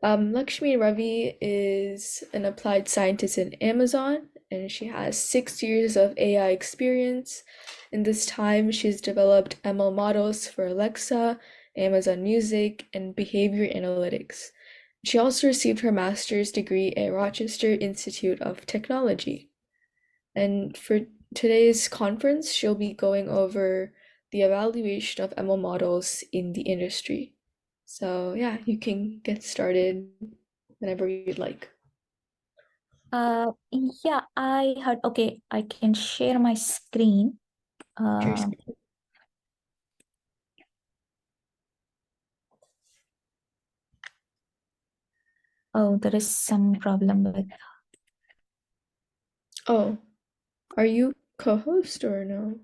Lakshmi Ravi is an applied scientist in Amazon, and she has 6 years of AI experience. In this time, she's developed ML models for Alexa, Amazon Music, and behavior analytics. She also received her master's degree at Rochester Institute of Technology. And for today's conference, she'll be going over the evaluation of ML models in the industry. So, yeah, you can get started whenever you'd like. Yeah, I heard. Okay, I can share my screen. Cheers. Oh, there is some problem with. Oh, are you co-host or no?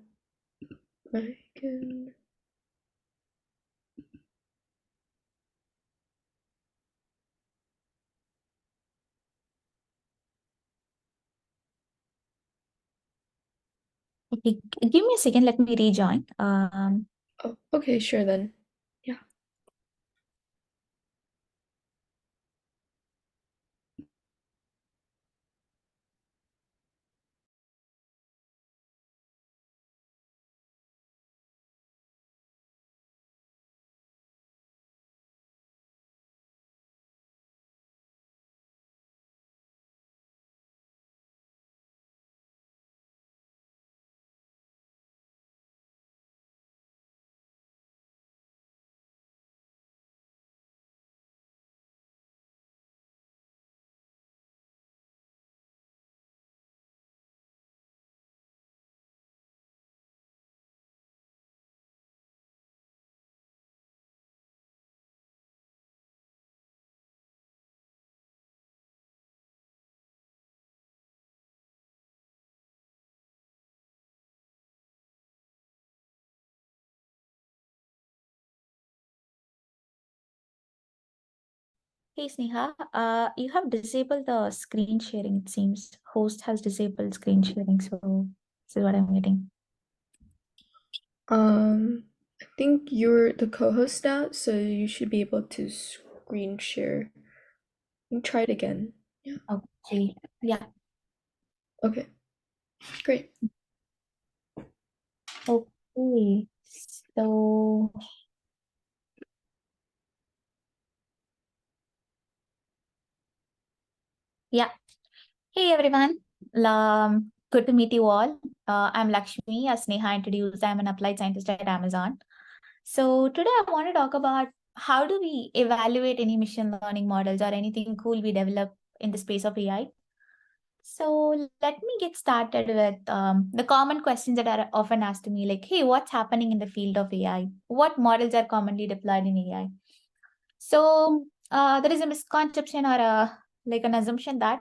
I can. Okay, give me a second. Let me rejoin. Oh, okay, sure then. Yeah. Hey Sneha, you have disabled the screen sharing. It seems host has disabled screen sharing. So this is what I'm getting. I think you're the co-host now, so you should be able to screen share. You can try it again. Yeah. Okay. Yeah. Okay, great. Okay. So yeah. Hey everyone. Good to meet you all. I'm Lakshmi. As Sneha introduced, I'm an applied scientist at Amazon. So today I want to talk about how do we evaluate any machine learning models or anything cool we develop in the space of AI. So let me get started with the common questions that are often asked to me, like, hey, what's happening in the field of AI? What models are commonly deployed in AI? So there is a misconception or like an assumption that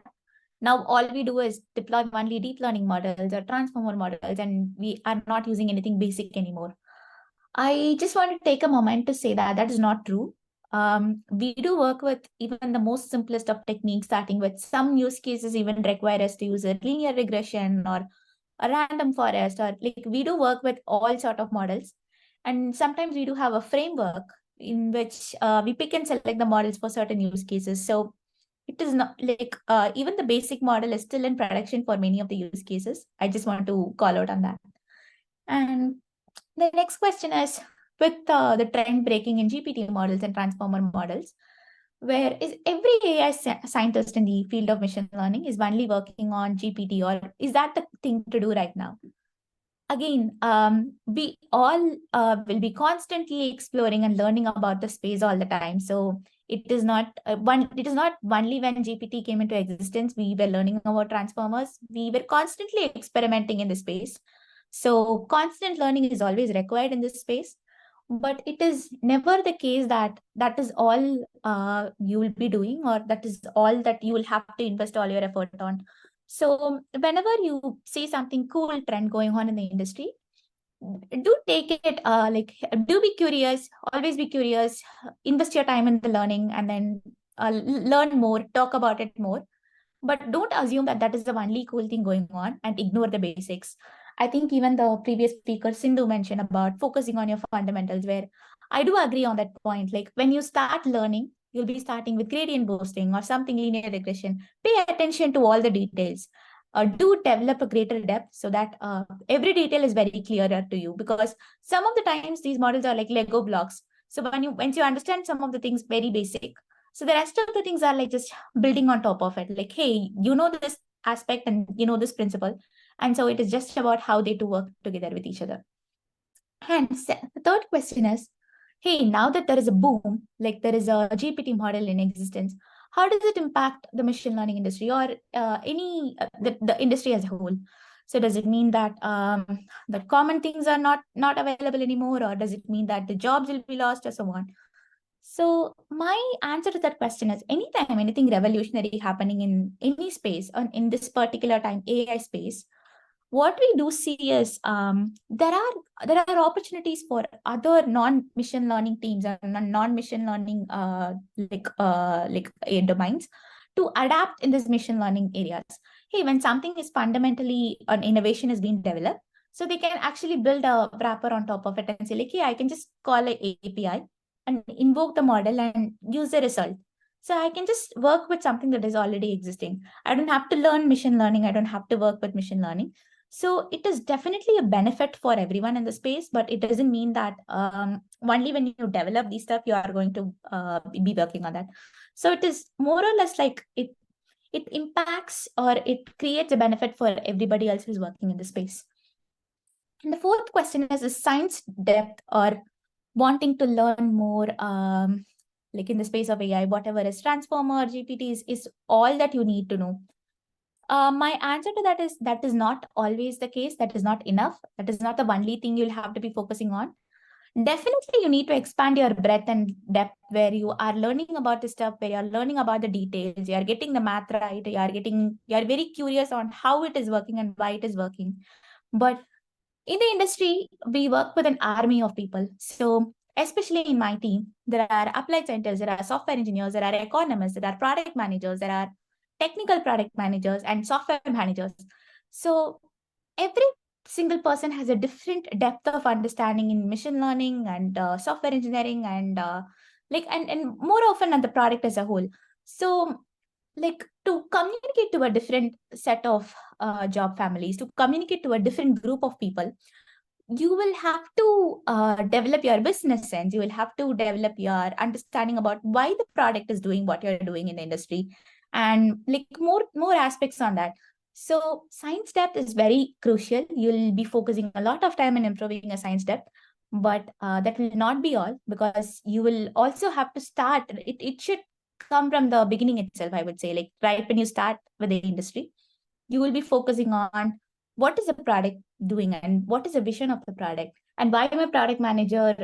now all we do is deploy only deep learning models or transformer models, and we are not using anything basic anymore. I just want to take a moment to say that that is not true. We do work with even the most simplest of techniques, starting with some use cases even require us to use a linear regression or a random forest, or like we do work with all sort of models. And sometimes we do have a framework in which we pick and select the models for certain use cases. So it is not like even the basic model is still in production for many of the use cases. I just want to call out on that. And the next question is, with the trend breaking in GPT models and transformer models, where is every AI scientist in the field of machine learning is only working on GPT, or is that the thing to do right now? Again, we all will be constantly exploring and learning about the space all the time. So it is not it is not only when GPT came into existence we were learning about transformers. We were constantly experimenting in the space. So constant learning is always required in this space, but it is never the case that that is all you will be doing, or that is all that you will have to invest all your effort on. So whenever you see something cool trend going on in the industry, do take it like do be curious, always be curious, invest your time in the learning, and then learn more, talk about it more. But don't assume that that is the only cool thing going on and ignore the basics. I think even the previous speaker Sindhu mentioned about focusing on your fundamentals, where I do agree on that point. Like when you start learning, you'll be starting with gradient boosting or something linear regression. Pay attention to all the details. Do develop a greater depth so that every detail is very clearer to you, because some of the times these models are like Lego blocks. So once you understand some of the things very basic, so the rest of the things are like just building on top of it. Like, hey, you know this aspect and you know this principle. And so it is just about how they two work together with each other. And the third question is, hey, now that there is a boom, like there is a GPT model in existence, how does it impact the machine learning industry or the industry as a whole? So does it mean that the common things are not available anymore, or does it mean that the jobs will be lost, or so on? So my answer to that question is, anytime anything revolutionary happening in any space, or in this particular time AI space, what we do see is there are opportunities for other non-machine learning teams and non-machine learning domains to adapt in this machine learning areas. Hey, when something is fundamentally an innovation is being developed, so they can actually build a wrapper on top of it and say like, hey, I can just call an API and invoke the model and use the result. So I can just work with something that is already existing. I don't have to learn machine learning. I don't have to work with machine learning. So it is definitely a benefit for everyone in the space, but it doesn't mean that only when you develop these stuff, you are going to be working on that. So it is more or less like it impacts or it creates a benefit for everybody else who's working in the space. And the fourth question is science depth or wanting to learn more, like in the space of AI, whatever is transformer, GPTs is all that you need to know. My answer to that is not always the case. That is not enough. That is not the only thing you'll have to be focusing on. Definitely, you need to expand your breadth and depth where you are learning about the stuff, where you're learning about the details, you are getting the math right, you're very curious on how it is working and why it is working. But in the industry, we work with an army of people. So especially in my team, there are applied scientists, there are software engineers, there are economists, there are product managers, there are technical product managers and software managers. So every single person has a different depth of understanding in machine learning and software engineering and and more often on the product as a whole. So like to communicate to a different set of job families, to communicate to a different group of people, you will have to develop your business sense. You will have to develop your understanding about why the product is doing what you're doing in the industry, and like more aspects on that. So science depth is very crucial. You'll be focusing a lot of time in improving a science depth, but that will not be all, because you will also have to start. It should come from the beginning itself, I would say, like right when you start with the industry, you will be focusing on what is the product doing and what is the vision of the product, and why my product manager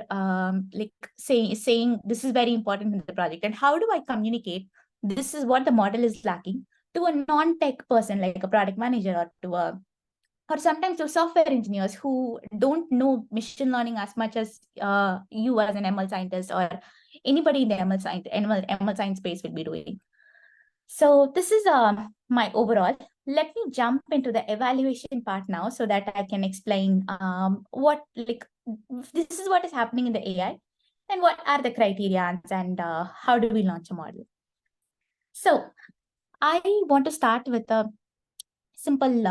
saying this is very important in the project, and how do I communicate this is what the model is lacking to a non-tech person like a product manager, or to a or sometimes to software engineers who don't know machine learning as much as you as an ML scientist or anybody in the ML science space will be doing. So this is my overall. Let me jump into the evaluation part now so that I can explain this is what is happening in the AI and what are the criteria and how do we launch a model. So I want to start with a simple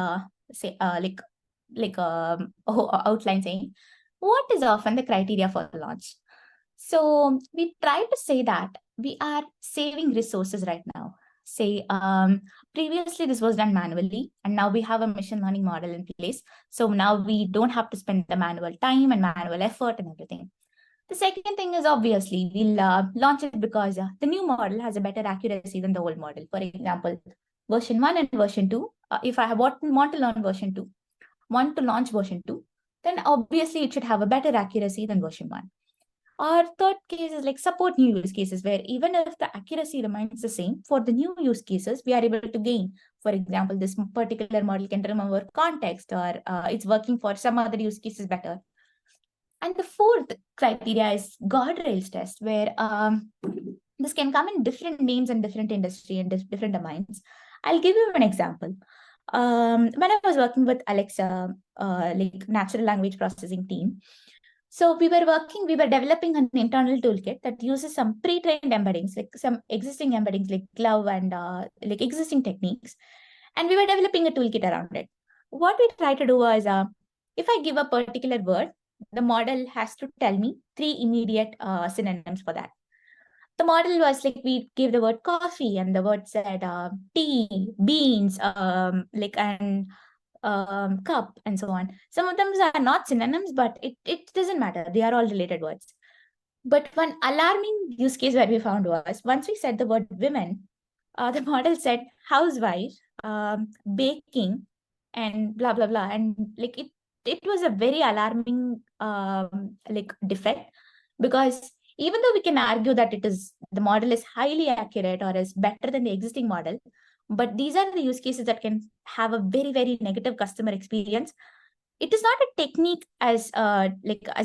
outline saying what is often the criteria for launch. So we try to say that we are saving resources right now. Say previously this was done manually, and now we have a machine learning model in place. So now we don't have to spend the manual time and manual effort and everything. The second thing is obviously we'll launch it because the new model has a better accuracy than the old model. For example, version 1 and version 2. If I want to learn version 2, want to launch version 2, then obviously it should have a better accuracy than version 1. Our third case is like support new use cases, where even if the accuracy remains the same, for the new use cases, we are able to gain. For example, this particular model can remember context, or it's working for some other use cases better. And the fourth criteria is guardrails test, where this can come in different names and different industry and different domains. I'll give you an example. When I was working with Alexa, like natural language processing team, So we were developing an internal toolkit that uses some pre-trained embeddings, like some existing embeddings, like Glove and like existing techniques. And we were developing a toolkit around it. What we try to do was, if I give a particular word, the model has to tell me 3 immediate synonyms for that. The model was like, we gave the word coffee and the word said tea, beans, and cup, and so on. Some of them are not synonyms, but it doesn't matter. They are all related words. But one alarming use case where we found was, once we said the word women, the model said housewife, baking, and blah blah blah, and like it was a very alarming like defect, because even though we can argue that the model is highly accurate or is better than the existing model, but these are the use cases that can have a very very negative customer experience. It is not a technique as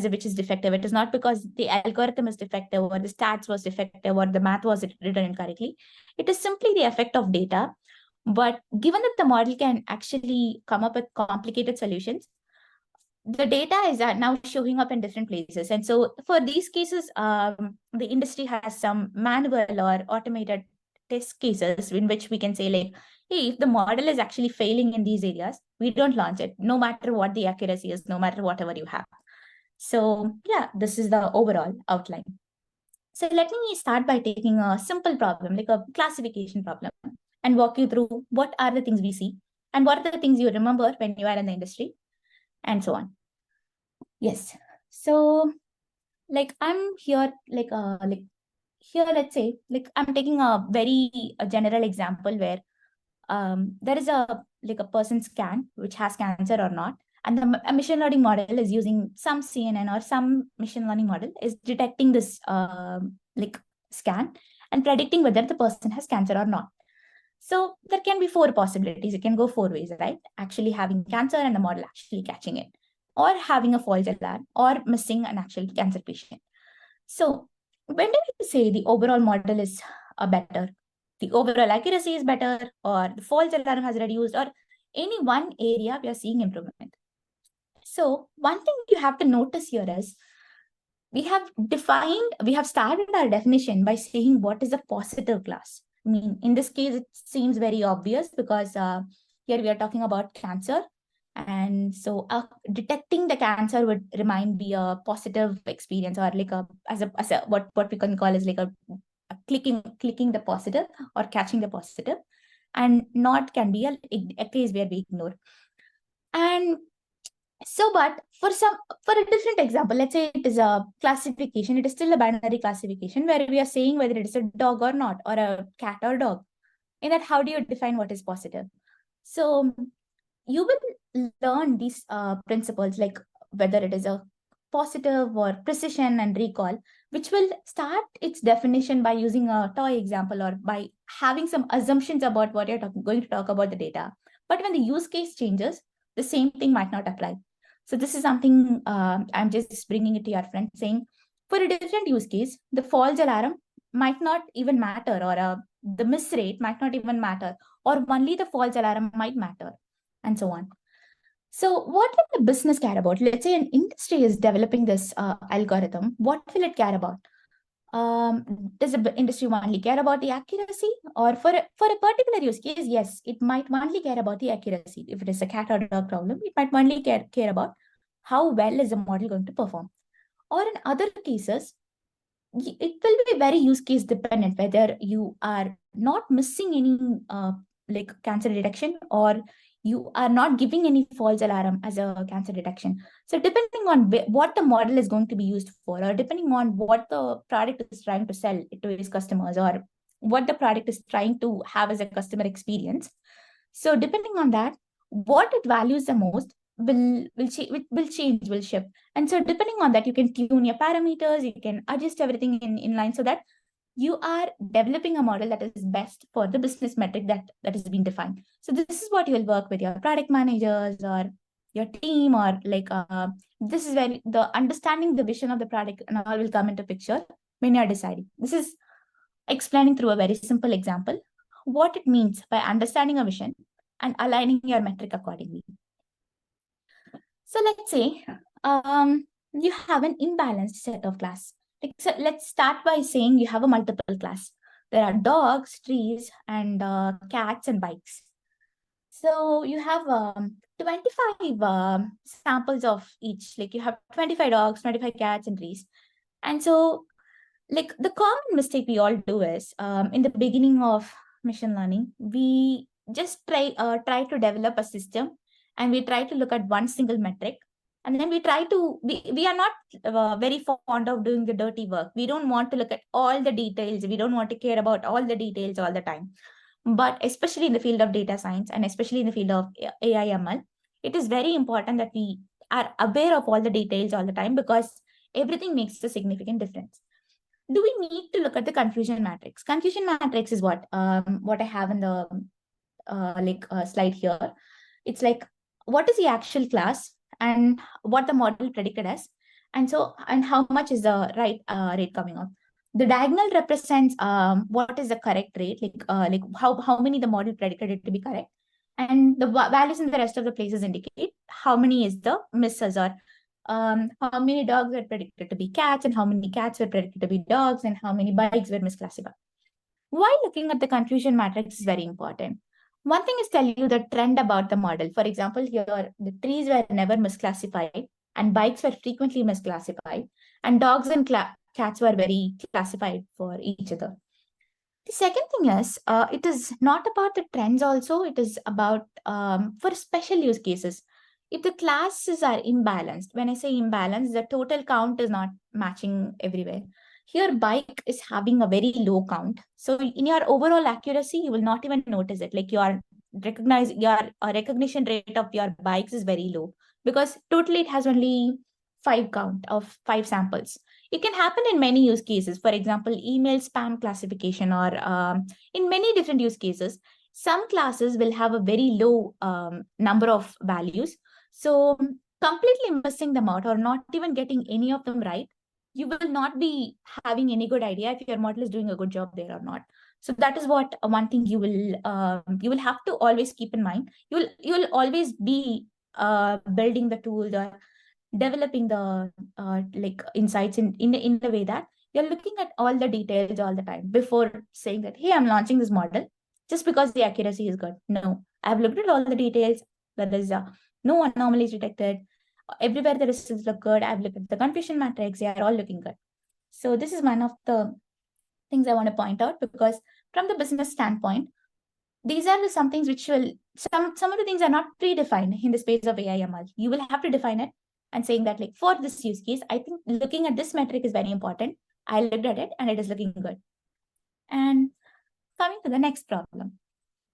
which is defective. It is not because the algorithm is defective or the stats was defective or the math was written incorrectly. It is simply the effect of data. But given that the model can actually come up with complicated solutions, the data is now showing up in different places. And so for these cases, the industry has some manual or automated test cases in which we can say, like, hey, if the model is actually failing in these areas, we don't launch it, no matter what the accuracy is, no matter whatever you have. So yeah, this is the overall outline. So let me start by taking a simple problem, like a classification problem, and walk you through what are the things we see and what are the things you remember when you are in the industry, and so on. Yes. So like I'm here, like here, let's say, like I'm taking a very general example where there is a person scan which has cancer or not, and a machine learning model is using some CNN or some machine learning model is detecting this like scan and predicting whether the person has cancer or not. So there can be 4 possibilities. It can go 4 ways, right? Actually having cancer and the model actually catching it, or having a false alarm, or missing an actual cancer patient. So when do we say the overall model is better? The overall accuracy is better, or the false alarm has reduced, or any one area we are seeing improvement. So one thing you have to notice here is we have started our definition by saying what is a positive class. I mean, in this case, it seems very obvious because here we are talking about cancer. And so detecting the cancer would be a positive experience, or like as a what we can call as like a clicking the positive or catching the positive, and not can be a case where we ignore. And so, but for a different example, let's say it is a classification, it is still a binary classification where we are saying whether it is a dog or not, or a cat or dog. In that, how do you define what is positive? So you will learn these principles, like whether it is a positive or precision and recall, which will start its definition by using a toy example or by having some assumptions about what you're going to talk about the data. But when the use case changes, the same thing might not apply. So this is something I'm just bringing it to your friend, saying for a different use case, the false alarm might not even matter, or the miss rate might not even matter, or only the false alarm might matter, and so on. So what will the business care about? Let's say an industry is developing this algorithm. What will it care about? Does the industry only care about the accuracy? Or for a particular use case, yes, it might only care about the accuracy. If it is a cat or dog problem, it might only care about how well is the model going to perform. Or in other cases, it will be very use case dependent, whether you are not missing any like cancer detection, or you are not giving any false alarm as a cancer detection. So depending on what the model is going to be used for, or depending on what the product is trying to sell to its customers, or what the product is trying to have as a customer experience, so depending on that, what it values the most will change, will shift. And so depending on that, you can tune your parameters, you can adjust everything in line, so that you are developing a model that is best for the business metric that has been defined. So this is what you will work with your product managers or your team, or like this is where the understanding the vision of the product and all will come into picture when you're deciding. This is explaining through a very simple example what it means by understanding a vision and aligning your metric accordingly. So let's say you have an imbalanced set of class. Like, so let's start by saying you have a multiple class. There are dogs, trees, and cats and bikes. So you have 25 samples of each. Like you have 25 dogs, 25 cats, and trees. And so, like the common mistake we all do is in the beginning of machine learning, we just try to develop a system, and we try to look at one single metric, and then we are not very fond of doing the dirty work. We don't want to look at all the details. We don't want to care about all the details all the time. But especially in the field of data science, and especially in the field of AI ML, it is very important that we are aware of all the details all the time, because everything makes a significant difference. Do we need to look at the confusion matrix? Confusion matrix is what I have in the slide here. It's like, what is the actual class and what the model predicted as, and how much is the right rate coming up. The diagonal represents what is the correct rate, like how many the model predicted it to be correct, and the values in the rest of the places indicate how many is the misses, or how many dogs were predicted to be cats, and how many cats were predicted to be dogs, and how many bikes were misclassified. Why looking at the confusion matrix is very important. One thing is tell you the trend about the model. For example, here the trees were never misclassified, and bikes were frequently misclassified, and dogs and cats were very classified for each other. The second thing is, it is not about the trends also, it is about for special use cases. If the classes are imbalanced, when I say imbalanced, the total count is not matching everywhere. Here, bike is having a very low count. So in your overall accuracy, you will not even notice it. Like your recognition rate of your bikes is very low, because totally it has only 5 samples. It can happen in many use cases. For example, email spam classification, or in many different use cases, some classes will have a very low number of values. So completely missing them out or not even getting any of them right, you will not be having any good idea if your model is doing a good job there or not. So that is what one thing you will have to always keep in mind. You will always be building the tool, or developing the insights in the way that you're looking at all the details all the time before saying that, hey, I'm launching this model just because the accuracy is good. No, I've looked at all the details. There is no anomalies detected. Everywhere the results look good. I've looked at the confusion matrix. They are all looking good. So this is one of the things I want to point out, because from the business standpoint, these are some things which will some of the things are not predefined in the space of AI ML. You will have to define it, and saying that, like, for this use case, I think looking at this metric is very important. I looked at it and it is looking good. And coming to the next problem,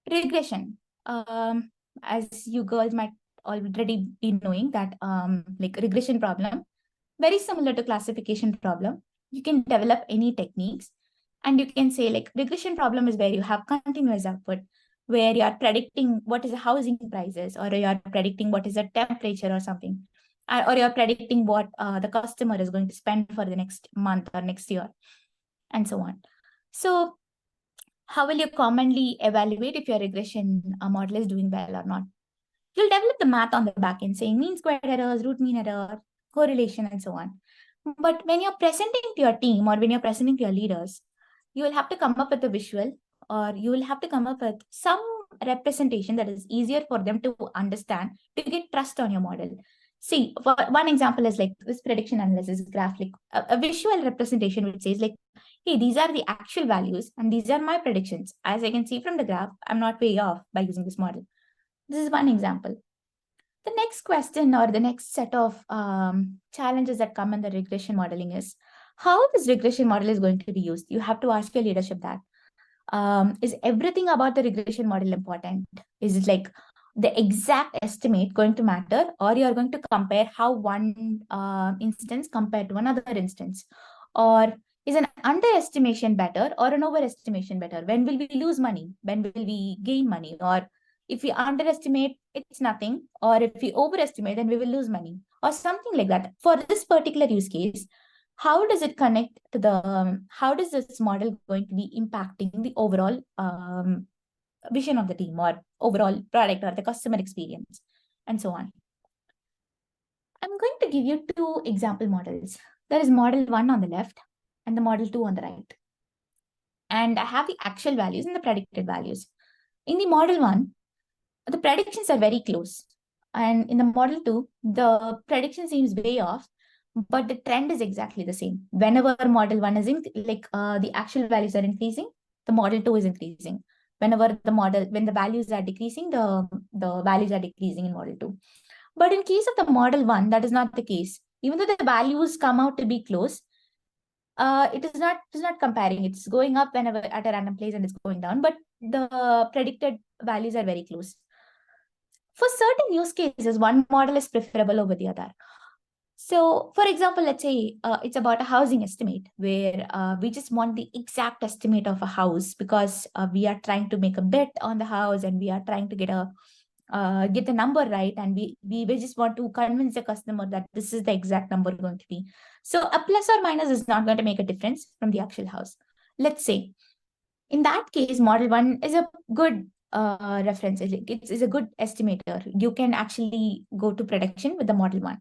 regression. As you girls might already be knowing that like regression problem, very similar to classification problem. You can develop any techniques, and you can say, like, regression problem is where you have continuous output, where you are predicting what is the housing prices, or you are predicting what is the temperature or something, or you are predicting what the customer is going to spend for the next month or next year, and so on. So how will you commonly evaluate if your regression model is doing well or not? You'll develop the math on the back end, saying mean squared errors, root mean error, correlation, and so on. But when you're presenting to your team, or when you're presenting to your leaders, you will have to come up with a visual, or you will have to come up with some representation that is easier for them to understand, to get trust on your model. See, for one example is like this prediction analysis graph, like a visual representation which says, like, hey, these are the actual values and these are my predictions. As I can see from the graph, I'm not way off by using this model. This is one example. The next question, or the next set of challenges that come in the regression modeling, is how this regression model is going to be used. You have to ask your leadership that, is everything about the regression model important? Is it like the exact estimate going to matter, or you are going to compare how one instance compared to another instance? Or is an underestimation better or an overestimation better? When will we lose money? When will we gain money? Or if we underestimate, it's nothing. Or if we overestimate, then we will lose money, or something like that. For this particular use case, how does it connect to the how does this model going to be impacting the overall vision of the team, or overall product, or the customer experience, and so on? I'm going to give you two example models. There is model 1 on the left and the model 2 on the right. And I have the actual values and the predicted values. In the model 1, the predictions are very close. And in the model 2, the prediction seems way off, but the trend is exactly the same. Whenever model 1 is the actual values are increasing, the model 2 is increasing. When the values are decreasing, the values are decreasing in model 2. But in case of the model 1, that is not the case. Even though the values come out to be close, it is not comparing. It's going up whenever at a random place and it's going down, but the predicted values are very close. For certain use cases, one model is preferable over the other. So, for example, let's say it's about a housing estimate where we just want the exact estimate of a house because we are trying to make a bet on the house and we are trying to get the number right, and we just want to convince the customer that this is the exact number going to be. So a plus or minus is not going to make a difference from the actual house. Let's say in that case, model 1 is a good reference. It's a good estimator. You can actually go to prediction with the model 1.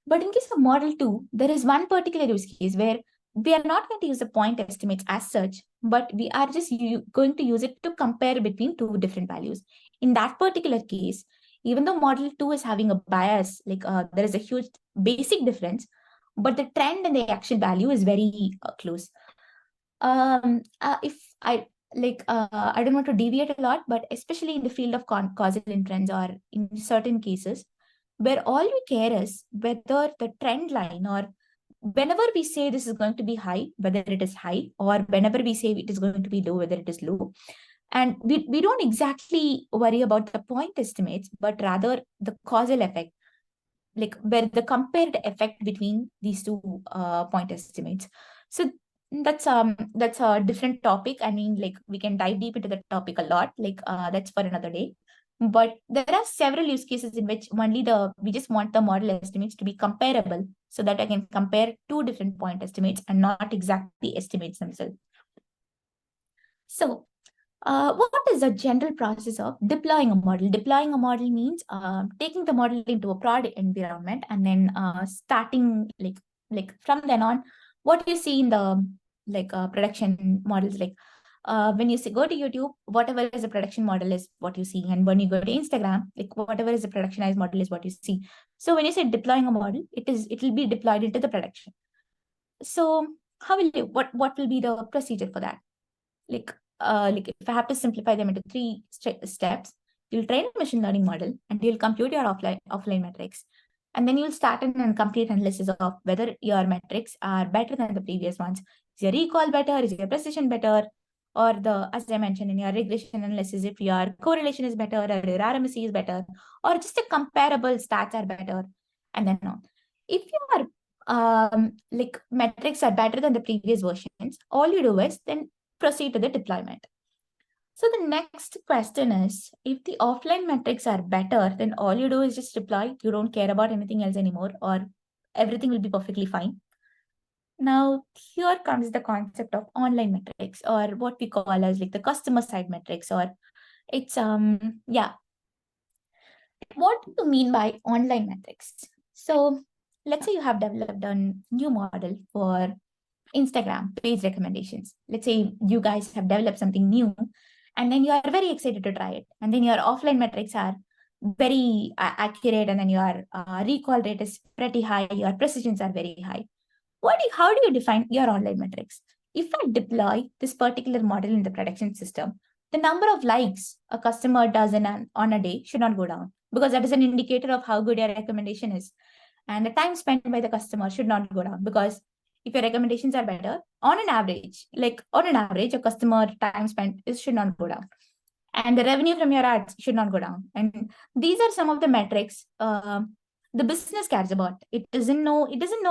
But in case of model 2, there is one particular use case where we are not going to use the point estimates as such, but we are just going to use it to compare between two different values. In that particular case, even though model 2 is having a bias, there is a huge basic difference, but the trend and the actual value is very close. If I don't want to deviate a lot, but especially in the field of causal inference or in certain cases, where all we care is whether the trend line, or whenever we say this is going to be high, whether it is high, or whenever we say it is going to be low, whether it is low. And we don't exactly worry about the point estimates, but rather the causal effect, like where the compared effect between these two point estimates. So that's a different topic. I mean, like we can dive deep into the topic a lot, that's for another day. But there are several use cases in which we just want the model estimates to be comparable so that I can compare two different point estimates and not exactly estimates themselves. So what is the general process of deploying a model? Deploying a model means taking the model into a prod environment and then starting from then on. What you see in the production models, when you go to YouTube, whatever is a production model is what you see, and when you go to Instagram, like whatever is a productionized model is what you see. So when you say deploying a model, it will be deployed into the production. So what will be the procedure for that? Like if I have to simplify them into three steps, you'll train a machine learning model and you'll compute your offline metrics. And then you'll start an complete analysis of whether your metrics are better than the previous ones. Is your recall better? Is your precision better? Or as I mentioned in your regression analysis, if your correlation is better or your RMSE is better, or just the comparable stats are better, and then on. If your metrics are better than the previous versions, all you do is then proceed to the deployment. So the next question is, if the offline metrics are better, then all you do is just deploy. You don't care about anything else anymore, or everything will be perfectly fine. Now, here comes the concept of online metrics, or what we call as like the customer side metrics, or it's what do you mean by online metrics? So let's say you have developed a new model for Instagram page recommendations. Let's say you guys have developed something new and then you are very excited to try it. And then your offline metrics are very accurate, and then your recall rate is pretty high, your precisions are very high. How do you define your online metrics? If I deploy this particular model in the production system, the number of likes a customer does on a day should not go down, because that is an indicator of how good your recommendation is. And the time spent by the customer should not go down, because if your recommendations are better, on an average, a customer time spent should not go down. And the revenue from your ads should not go down. And these are some of the metrics the business cares about. It doesn't know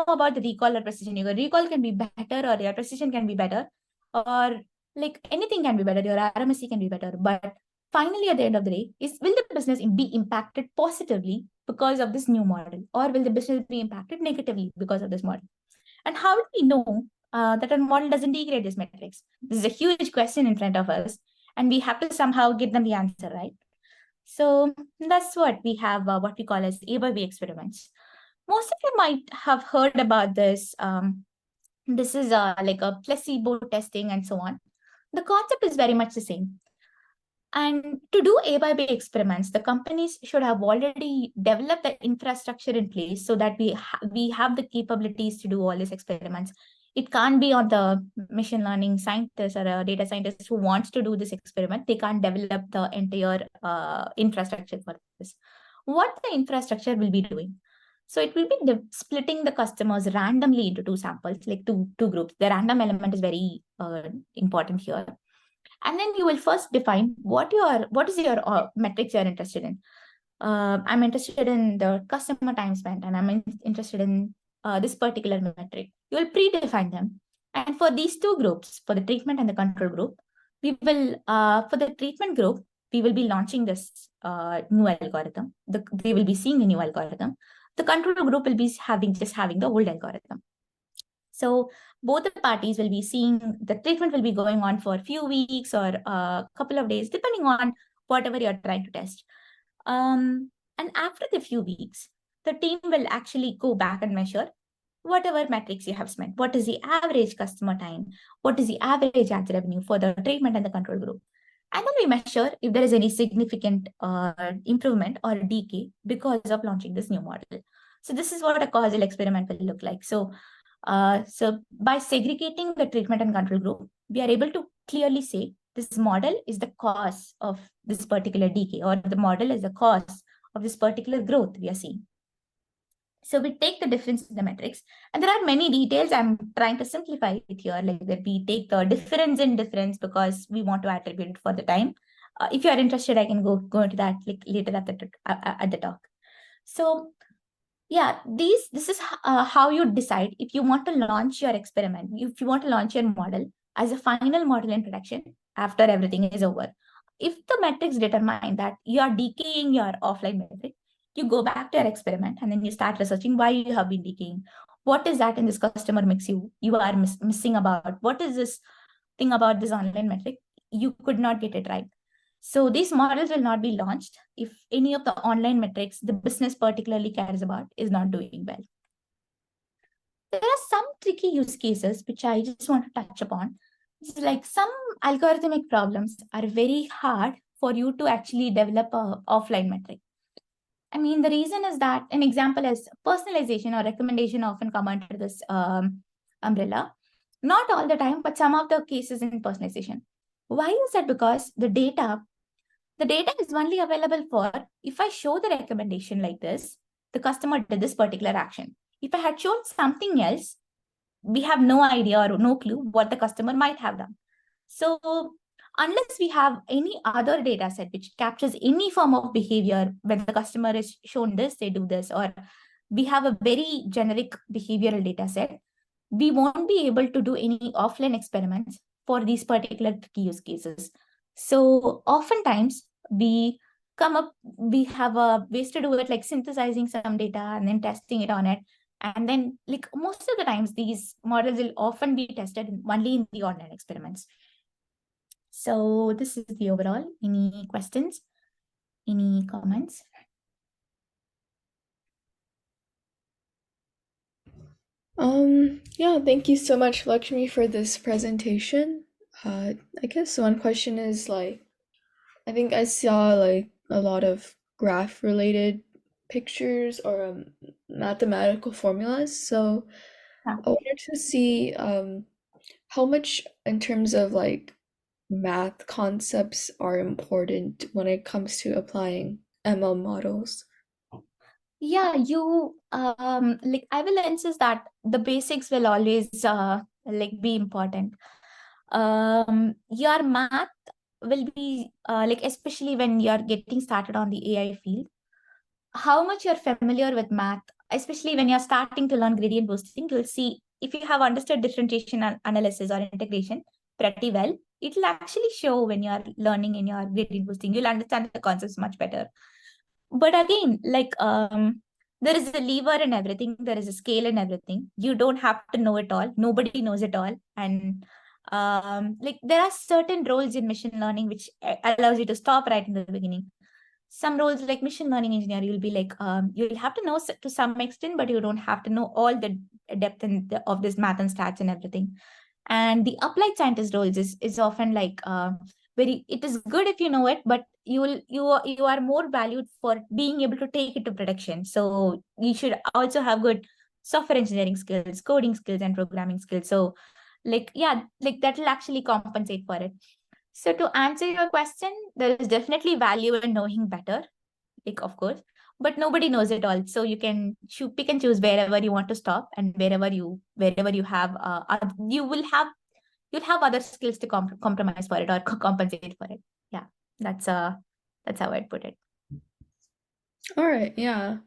about the recall or precision. Your recall can be better, or your precision can be better, or like anything can be better. Your RMSE can be better. But finally, at the end of the day, will the business be impacted positively because of this new model, or will the business be impacted negatively because of this model? And how do we know that a model doesn't degrade these metrics? This is a huge question in front of us, and we have to somehow give them the answer, right? So that's what we have, what we call as A by B experiments. Most of you might have heard about this. This is like a placebo testing and so on. The concept is very much the same. And to do A by B experiments, the companies should have already developed the infrastructure in place so that we have the capabilities to do all these experiments. It can't be on the machine learning scientist or a data scientist who wants to do this experiment. They can't develop the entire infrastructure for this. What the infrastructure will be doing? So it will be splitting the customers randomly into two samples, like two groups. The random element is very important here. And then you will first define what is your metrics you're interested in. I'm interested in the customer time spent, and I'm interested in this particular metric. You will predefine them. And for these two groups, for the treatment and the control group, we will, for the treatment group, we will be launching this new algorithm. They will be seeing the new algorithm. The control group will be having the old algorithm. So both the parties will be seeing the treatment will be going on for a few weeks or a couple of days, depending on whatever you're trying to test. And after the few weeks, the team will actually go back and measure whatever metrics you have spent. What is the average customer time? What is the average ads revenue for the treatment and the control group? And then we measure if there is any significant improvement or decay because of launching this new model. So this is what a causal experiment will look like. So by segregating the treatment and control group, we are able to clearly say this model is the cause of this particular decay, or the model is the cause of this particular growth we are seeing. So we take the difference in the metrics, and there are many details. I'm trying to simplify it here, like that we take the difference in difference because we want to attribute it for the time. If you are interested, I can go into that like later at the talk. So yeah, this is how you decide if you want to launch your experiment, if you want to launch your model as a final model in production after everything is over. If the metrics determine that you are decaying your offline metric, you go back to your experiment and then you start researching why you have been decaying. What is that in this customer mix you are missing about? What is this thing about this online metric? You could not get it right. So these models will not be launched if any of the online metrics the business particularly cares about is not doing well. There are some tricky use cases which I just want to touch upon. It's like some algorithmic problems are very hard for you to actually develop a offline metric. I mean, the reason is that an example is personalization or recommendation often come under this umbrella. Not all the time, but some of the cases in personalization. Why is that? Because the data is only available for if I show the recommendation like this, the customer did this particular action. If I had shown something else, we have no idea or no clue what the customer might have done. So unless we have any other data set which captures any form of behavior, when the customer is shown this, they do this, or we have a very generic behavioral data set, we won't be able to do any offline experiments for these particular use cases. So oftentimes we have a ways to do it, like synthesizing some data and then testing it on it. And then like most of the times, these models will often be tested only in the online experiments. So this is the overall. Any questions? Any comments? Yeah, thank you so much, Lakshmi, for this presentation. I guess one question is like, I think I saw like a lot of graph related pictures or mathematical formulas. So Yeah. I wanted to see how much in terms of like math concepts are important when it comes to applying ML models. Yeah, you like I will insist that the basics will always like be important. Your math will be like especially when you're getting started on the AI field, how much you're familiar with math, especially when you're starting to learn gradient boosting, you'll see if you have understood differentiation analysis or integration pretty well, it will actually show when you're learning in your gradient boosting. You'll understand the concepts much better. But again, like there is a lever in everything, there is a scale in everything. You don't have to know it all. Nobody knows it all. And like there are certain roles in machine learning which allows you to stop right in the beginning. some roles like machine learning engineer, you'll be like, you'll have to know to some extent, but you don't have to know all the depth of this math and stats and everything. And the applied scientist roles is often like very, it is good if you know it, but you are more valued for being able to take it to production. So you should also have good software engineering skills, coding skills, and programming skills. So like, yeah, like that will actually compensate for it. So to answer your question, there is definitely value in knowing better, like of course, but nobody knows it all. So you can pick and choose wherever you want to stop, and wherever you have you'll have other skills to compromise for it or compensate for it. Yeah, that's that's how I'd put it. All right, yeah.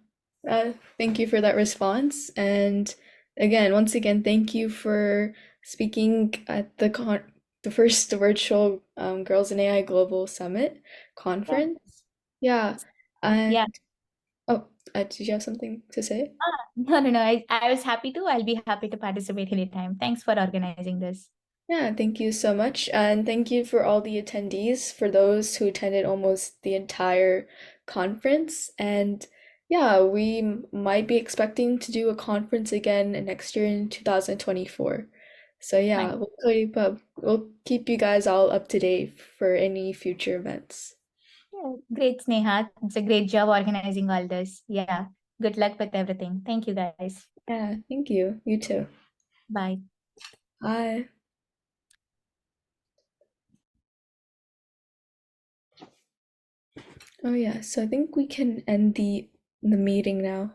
Thank you for that response. And again, once again, thank you for speaking at the first virtual Girls in AI Global Summit Yeah. conference. Yeah. Yeah. And oh, did you have something to say? No. I was happy to. I'll be happy to participate anytime. Thanks for organizing this. Yeah, thank you so much. And thank you for all the attendees, for those who attended almost the entire conference. And yeah, we might be expecting to do a conference again next year in 2024. So yeah, Nice. we'll keep you guys all up to date for any future events. Yeah, great, Sneha. It's a great job organizing all this. Yeah. Good luck with everything. Thank you, guys. Yeah, thank you. You too. Bye. Bye. Oh yeah, so I think we can end the meeting now.